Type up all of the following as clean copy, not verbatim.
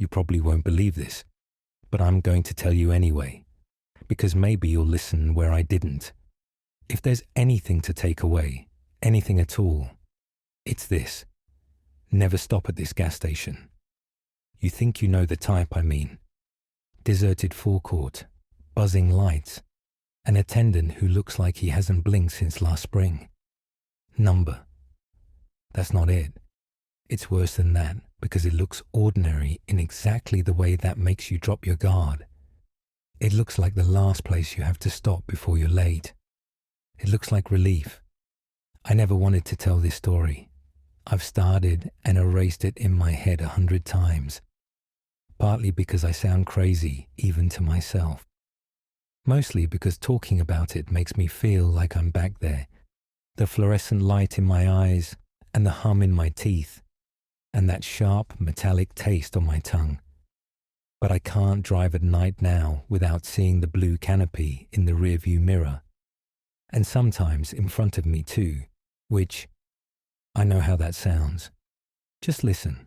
You probably won't believe this, but I'm going to tell you anyway, because maybe you'll listen where I didn't. If there's anything to take away, anything at all, it's this. Never stop at this gas station. You think you know the type, I mean. Deserted forecourt, buzzing lights, an attendant who looks like he hasn't blinked since last spring. Number. That's not it. It's worse than that, because it looks ordinary in exactly the way that makes you drop your guard. It looks like the last place you have to stop before you're late. It looks like relief. I never wanted to tell this story. I've started and erased it in my head 100 times, partly because I sound crazy even to myself. Mostly because talking about it makes me feel like I'm back there, the fluorescent light in my eyes and the hum in my teeth, and that sharp metallic taste on my tongue. But I can't drive at night now without seeing the blue canopy in the rearview mirror, and sometimes in front of me too, which, I know how that sounds. Just listen.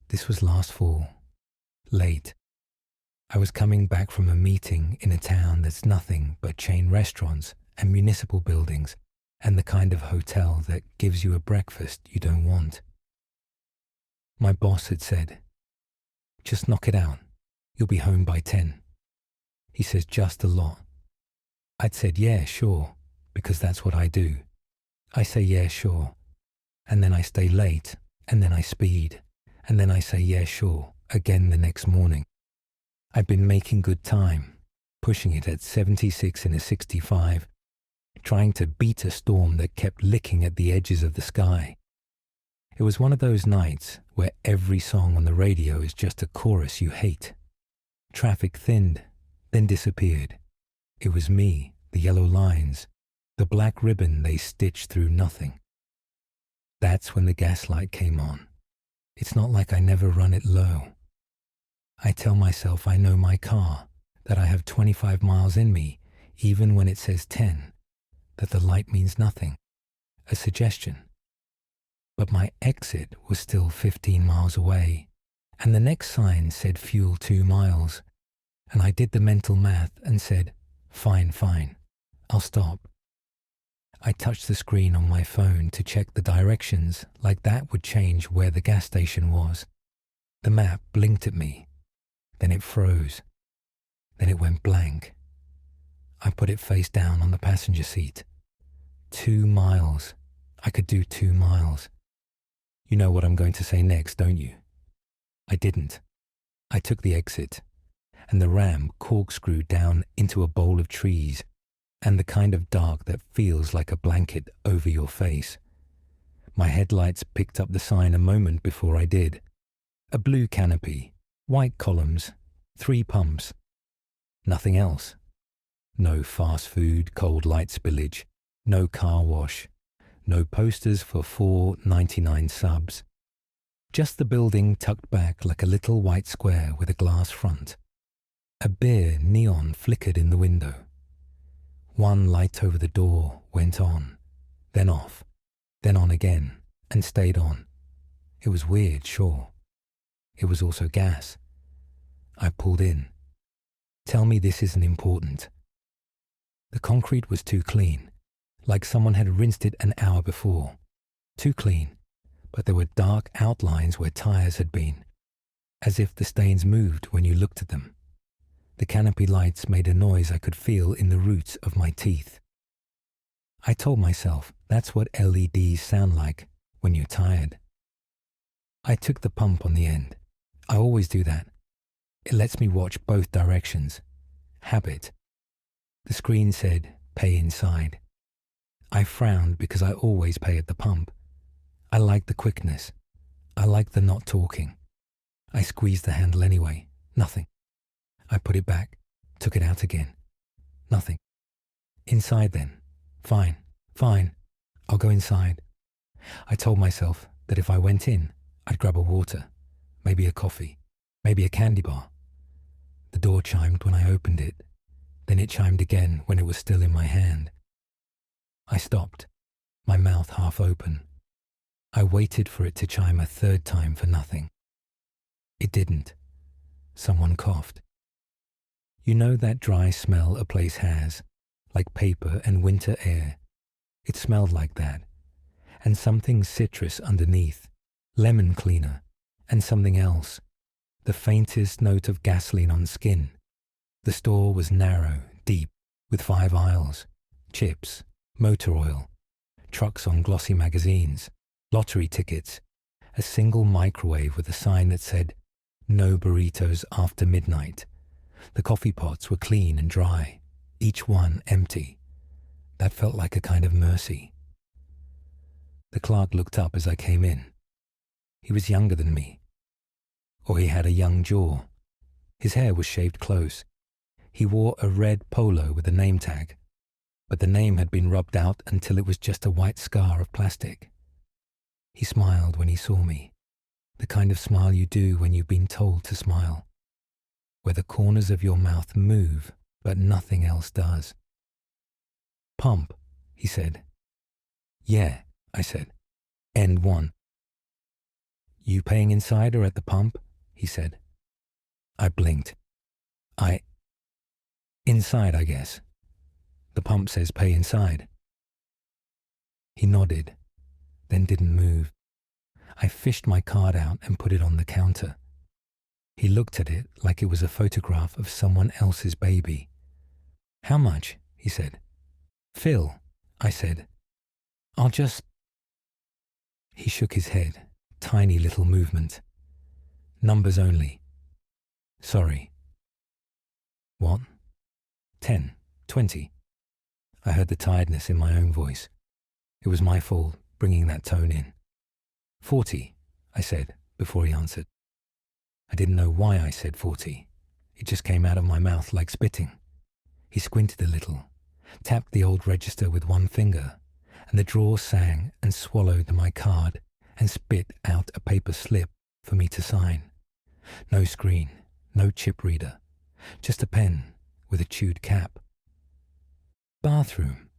This was last fall, late. I was coming back from a meeting in a town that's nothing but chain restaurants and municipal buildings and the kind of hotel that gives you a breakfast you don't want. My boss had said, "Just knock it out. You'll be home by 10. He says just a lot. I'd said, "Yeah, sure," because that's what I do. I say, "Yeah, sure." And then I stay late, and then I speed, and then I say, "Yeah, sure," again the next morning. I'd been making good time, pushing it at 76 in a 65, trying to beat a storm that kept licking at the edges of the sky. It was one of those nights where every song on the radio is just a chorus you hate. Traffic thinned, then disappeared. It was me, the yellow lines, the black ribbon they stitched through nothing. That's when the gaslight came on. It's not like I never run it low. I tell myself I know my car, that I have 25 miles in me, even when it says 10, that the light means nothing, a suggestion. But my exit was still 15 miles away, and the next sign said fuel 2 miles, and I did the mental math and said, fine, I'll stop. I touched the screen on my phone to check the directions, like that would change where the gas station was. The map blinked at me. Then it froze. Then it went blank. I put it face down on the passenger seat. 2 miles. I could do 2 miles. You know what I'm going to say next, don't you? I didn't. I took the exit, and the ram corkscrewed down into a bowl of trees, and the kind of dark that feels like a blanket over your face. My headlights picked up the sign a moment before I did. A blue canopy, white columns, 3 pumps. Nothing else. No fast food, cold light spillage, no car wash, no posters for $4.99 subs. Just the building tucked back like a little white square with a glass front. A bare neon flickered in the window. One light over the door went on, then off, then on again, and stayed on. It was weird, sure. It was also gas. I pulled in. Tell me this isn't important. The concrete was too clean, like someone had rinsed it an hour before. Too clean, but there were dark outlines where tires had been, as if the stains moved when you looked at them. The canopy lights made a noise I could feel in the roots of my teeth. I told myself that's what LEDs sound like when you're tired. I took the pump on the end. I always do that. It lets me watch both directions. Habit. The screen said, pay inside. I frowned because I always pay at the pump. I like the quickness. I like the not talking. I squeezed the handle anyway. Nothing. I put it back, took it out again. Nothing. Inside then. Fine. I'll go inside. I told myself that if I went in, I'd grab a water, maybe a coffee, maybe a candy bar. The door chimed when I opened it. Then it chimed again when it was still in my hand. I stopped, my mouth half open. I waited for it to chime a third time for nothing. It didn't. Someone coughed. You know that dry smell a place has, like paper and winter air? It smelled like that, and something citrus underneath, lemon cleaner, and something else, the faintest note of gasoline on skin. The store was narrow, deep, with 5 aisles, chips, motor oil, trucks on glossy magazines, lottery tickets, a single microwave with a sign that said, "No burritos after midnight." The coffee pots were clean and dry, each one empty. That felt like a kind of mercy. The clerk looked up as I came in. He was younger than me, or he had a young jaw. His hair was shaved close. He wore a red polo with a name tag, but the name had been rubbed out until it was just a white scar of plastic. He smiled when he saw me, the kind of smile you do when you've been told to smile, where the corners of your mouth move, but nothing else does. "Pump," he said. "Yeah," I said. "End 1. "You paying inside or at the pump?" he said. I blinked. Inside, I guess. The pump says pay inside." He nodded, then didn't move. I fished my card out and put it on the counter. He looked at it like it was a photograph of someone else's baby. "How much?" he said. "Phil," I said. "I'll just..." He shook his head, tiny little movement. "Numbers only." "Sorry." "What?" 10, 20. I heard the tiredness in my own voice. It was my fault bringing that tone in. 40, I said before he answered. I didn't know why I said 40. It just came out of my mouth like spitting. He squinted a little, tapped the old register with one finger, and the drawer sang and swallowed my card and spit out a paper slip for me to sign. No screen, no chip reader, just a pen with a chewed cap. "Bathroom?"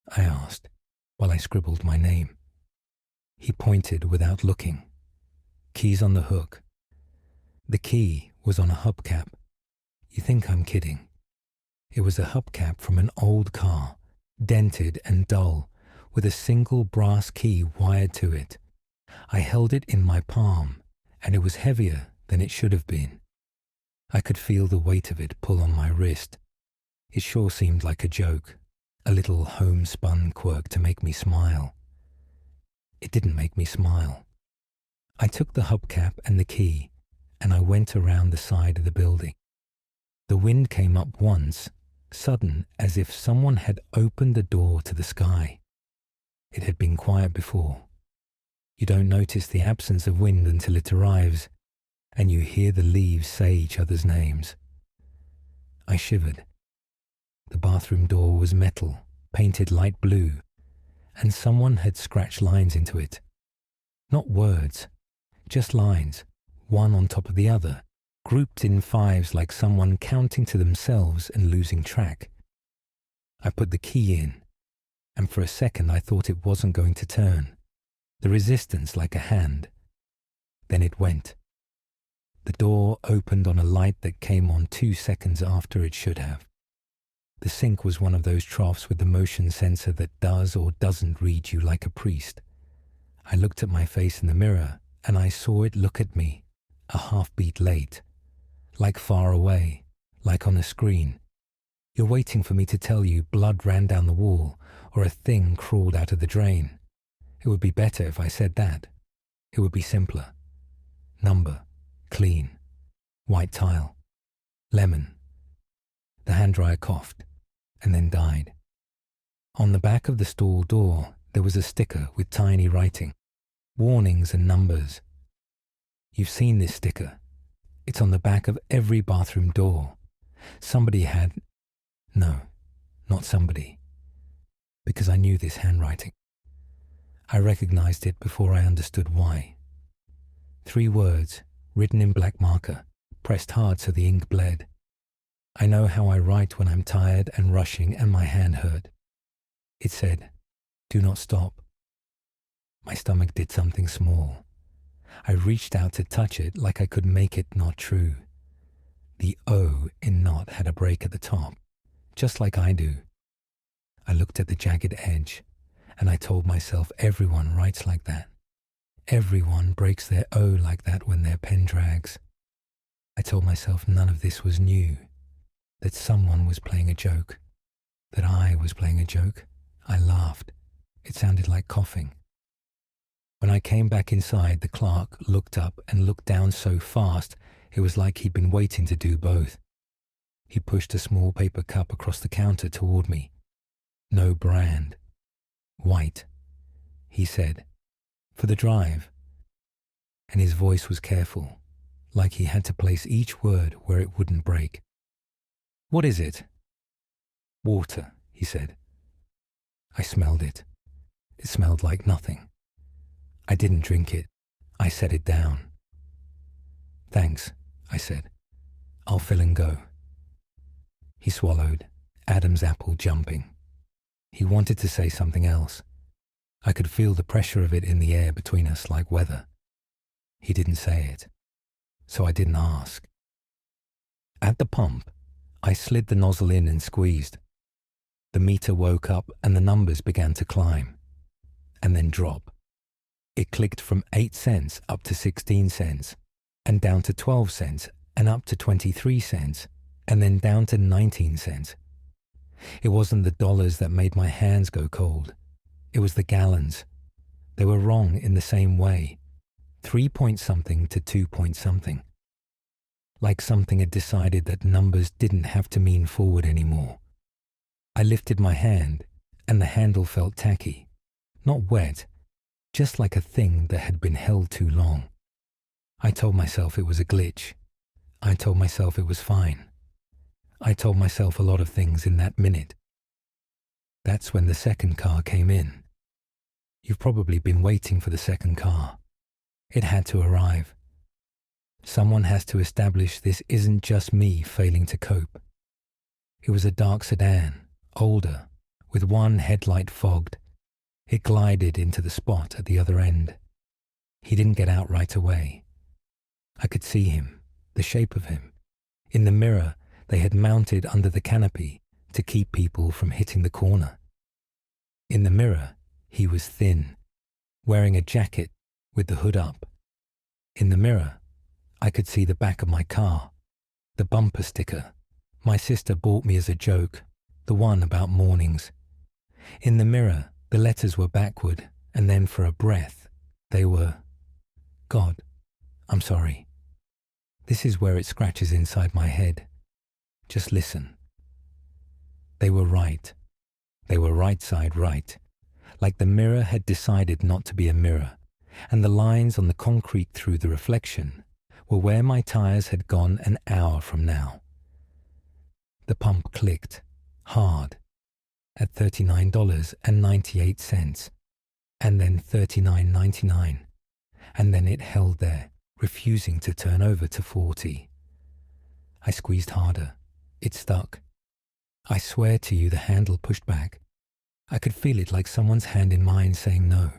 I asked, while I scribbled my name. He pointed without looking. "Keys on the hook." The key was on a hubcap. You think I'm kidding. It was a hubcap from an old car, dented and dull, with a single brass key wired to it. I held it in my palm, and it was heavier than it should have been. I could feel the weight of it pull on my wrist. It sure seemed like a joke, a little homespun quirk to make me smile. It didn't make me smile. I took the hubcap and the key, and I went around the side of the building. The wind came up once, sudden, as if someone had opened the door to the sky. It had been quiet before. You don't notice the absence of wind until it arrives, and you hear the leaves say each other's names. I shivered. The bathroom door was metal, painted light blue, and someone had scratched lines into it. Not words, just lines, one on top of the other, grouped in fives like someone counting to themselves and losing track. I put the key in, and for a second I thought it wasn't going to turn, the resistance like a hand. Then it went. The door opened on a light that came on 2 seconds after it should have. The sink was one of those troughs with the motion sensor that does or doesn't read you like a priest. I looked at my face in the mirror, and I saw it look at me, a half-beat late, like far away, like on a screen. You're waiting for me to tell you blood ran down the wall or a thing crawled out of the drain. It would be better if I said that. It would be simpler. Number, clean, white tile, lemon. The handdryer coughed and then died. On the back of the stall door, there was a sticker with tiny writing, warnings and numbers. You've seen this sticker. It's on the back of every bathroom door. Somebody had... No, not somebody. Because I knew this handwriting. I recognized it before I understood why. 3 words, written in black marker, pressed hard so the ink bled. I know how I write when I'm tired and rushing and my hand hurt. It said, "Do not stop." My stomach did something small. I reached out to touch it like I could make it not true. The O in not had a break at the top, just like I do. I looked at the jagged edge, and I told myself everyone writes like that. Everyone breaks their O like that when their pen drags. I told myself none of this was new, that someone was playing a joke, that I was playing a joke. I laughed. It sounded like coughing. When I came back inside, the clerk looked up and looked down so fast it was like he'd been waiting to do both. He pushed a small paper cup across the counter toward me. No brand. White. He said, "For the drive." And his voice was careful, like he had to place each word where it wouldn't break. "What is it?" "Water," he said. I smelled it. It smelled like nothing. I didn't drink it. I set it down. "Thanks," I said. "I'll fill and go." He swallowed, Adam's apple jumping. He wanted to say something else. I could feel the pressure of it in the air between us like weather. He didn't say it, so I didn't ask. At the pump, I slid the nozzle in and squeezed. The meter woke up and the numbers began to climb, and then drop. It clicked from 8 cents up to 16 cents, and down to 12 cents, and up to 23 cents, and then down to 19 cents. It wasn't the dollars that made my hands go cold. It was the gallons. They were wrong in the same way. 3 point something to 2 point something. Like something had decided that numbers didn't have to mean forward anymore. I lifted my hand, and the handle felt tacky. Not wet, just like a thing that had been held too long. I told myself it was a glitch. I told myself it was fine. I told myself a lot of things in that minute. That's when the second car came in. You've probably been waiting for the second car. It had to arrive. Someone has to establish this isn't just me failing to cope. It was a dark sedan, older, with one headlight fogged. It glided into the spot at the other end. He didn't get out right away. I could see him, the shape of him. In the mirror, they had mounted under the canopy to keep people from hitting the corner. In the mirror, he was thin, wearing a jacket with the hood up. In the mirror, I could see the back of my car, the bumper sticker my sister bought me as a joke, the one about mornings. In the mirror, the letters were backward, and then for a breath, they were, God, I'm sorry. This is where it scratches inside my head. Just listen. They were right. They were right side right, like the mirror had decided not to be a mirror, and the lines on the concrete through the reflection were where my tires had gone an hour from now. The pump clicked, hard, at $39.98, and then $39.99, and then it held there, refusing to turn over to 40. I squeezed harder. It stuck. I swear to you the handle pushed back. I could feel it like someone's hand in mine saying no.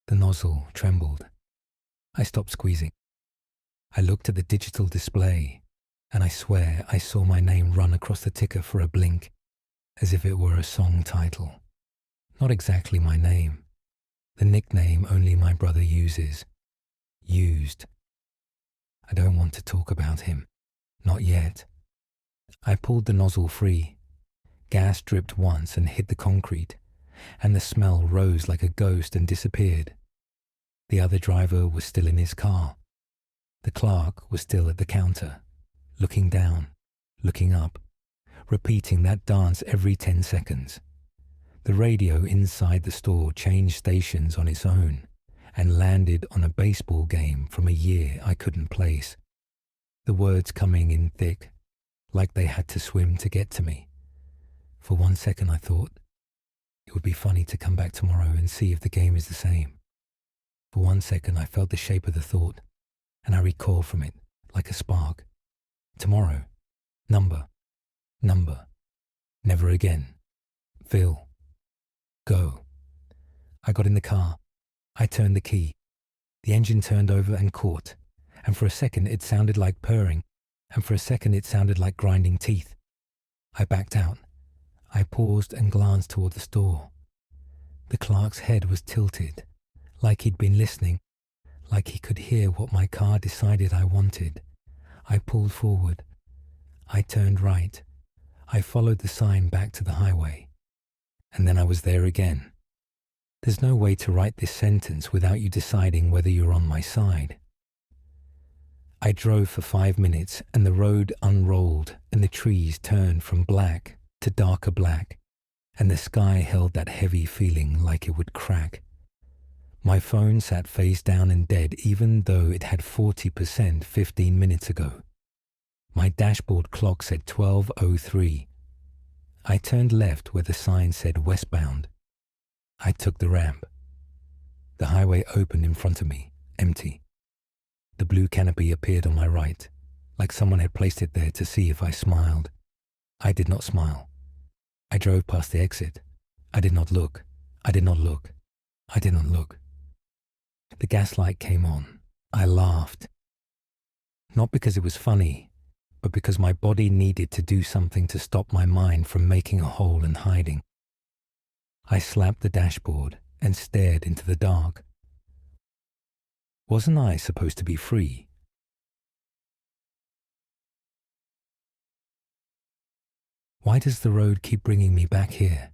The nozzle trembled. I stopped squeezing. I looked at the digital display, and I swear I saw my name run across the ticker for a blink, as if it were a song title. Not exactly my name. The nickname only my brother uses. Used. I don't want to talk about him. Not yet. I pulled the nozzle free. Gas dripped once and hit the concrete, and the smell rose like a ghost and disappeared. The other driver was still in his car. The clerk was still at the counter, looking down, looking up, repeating that dance every 10 seconds. The radio inside the store changed stations on its own and landed on a baseball game from a year I couldn't place. The words coming in thick, like they had to swim to get to me. For 1 second I thought, it would be funny to come back tomorrow and see if the game is the same. For 1 second I felt the shape of the thought, and I recoiled from it like a spark. Tomorrow. Number. Number. Never again. Phil. Go. I got in the car. I turned the key. The engine turned over and caught, and for a second it sounded like purring, and for a second it sounded like grinding teeth. I backed out. I paused and glanced toward the store. The clerk's head was tilted, like he'd been listening, like he could hear what my car decided I wanted. I pulled forward. I turned right. I followed the sign back to the highway. And then I was there again. There's no way to write this sentence without you deciding whether you're on my side. I drove for 5 minutes and the road unrolled and the trees turned from black to darker black and the sky held that heavy feeling like it would crack. My phone sat face down and dead even though it had 40% 15 minutes ago. My dashboard clock said 12:03. I turned left where the sign said westbound. I took the ramp. The highway opened in front of me, empty. The blue canopy appeared on my right, like someone had placed it there to see if I smiled. I did not smile. I drove past the exit. I did not look. I did not look. I did not look. The gas light came on. I laughed. Not because it was funny, but because my body needed to do something to stop my mind from making a hole and hiding. I slapped the dashboard and stared into the dark. Wasn't I supposed to be free? Why does the road keep bringing me back here?